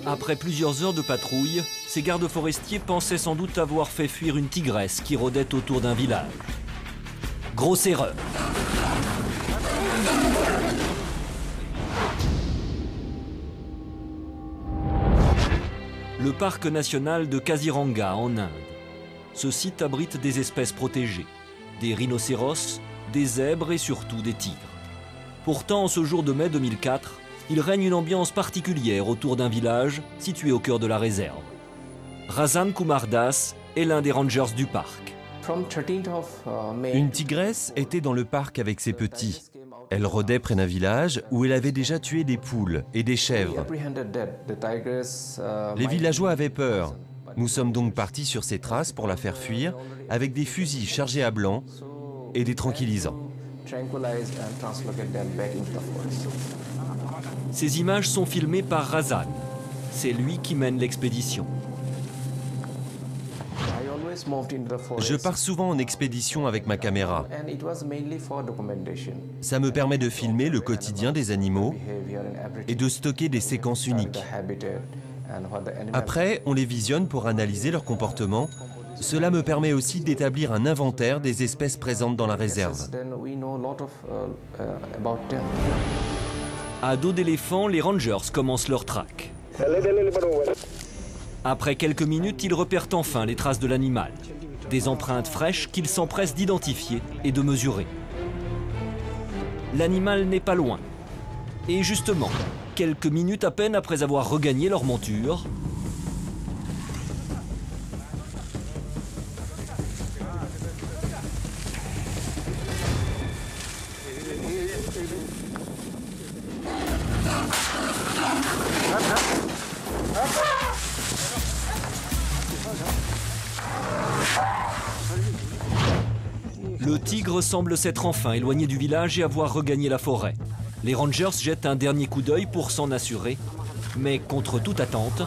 Après plusieurs heures de patrouille, ces gardes forestiers pensaient sans doute avoir fait fuir une tigresse qui rôdait autour d'un village. Grosse erreur. Le parc national de Kaziranga en Inde. Ce site abrite des espèces protégées, des rhinocéros, des zèbres et surtout des tigres. Pourtant, en ce jour de mai 2004, il règne une ambiance particulière autour d'un village situé au cœur de la réserve. Razan Kumar Das est l'un des rangers du parc. Une tigresse était dans le parc avec ses petits. Elle rôdait près d'un village où elle avait déjà tué des poules et des chèvres. Les villageois avaient peur. Nous sommes donc partis sur ses traces pour la faire fuir avec des fusils chargés à blanc et des tranquillisants. Ces images sont filmées par Razan. C'est lui qui mène l'expédition. Je pars souvent en expédition avec ma caméra. Ça me permet de filmer le quotidien des animaux et de stocker des séquences uniques. Après, on les visionne pour analyser leur comportement. Cela me permet aussi d'établir un inventaire des espèces présentes dans la réserve. À dos d'éléphant, les rangers commencent leur traque. Après quelques minutes, ils repèrent enfin les traces de l'animal. Des empreintes fraîches qu'ils s'empressent d'identifier et de mesurer. L'animal n'est pas loin. Et justement, quelques minutes à peine après avoir regagné leur monture, le tigre semble s'être enfin éloigné du village et avoir regagné la forêt. Les rangers jettent un dernier coup d'œil pour s'en assurer, mais contre toute attente,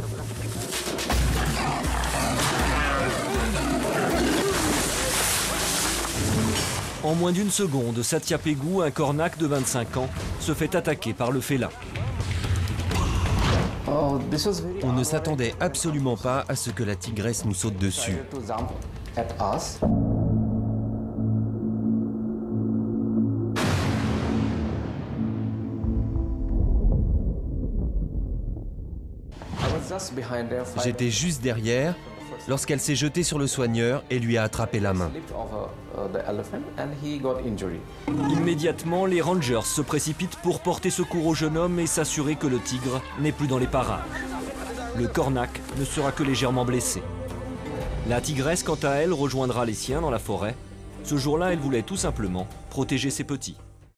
en moins d'une seconde, Satya Pegu, un cornac de 25 ans, se fait attaquer par le félin. On ne s'attendait absolument pas à ce que la tigresse nous saute dessus. J'étais juste derrière lorsqu'elle s'est jetée sur le soigneur et lui a attrapé la main. Immédiatement, les rangers se précipitent pour porter secours au jeune homme et s'assurer que le tigre n'est plus dans les parages. Le cornac ne sera que légèrement blessé. La tigresse, quant à elle, rejoindra les siens dans la forêt. Ce jour-là, elle voulait tout simplement protéger ses petits.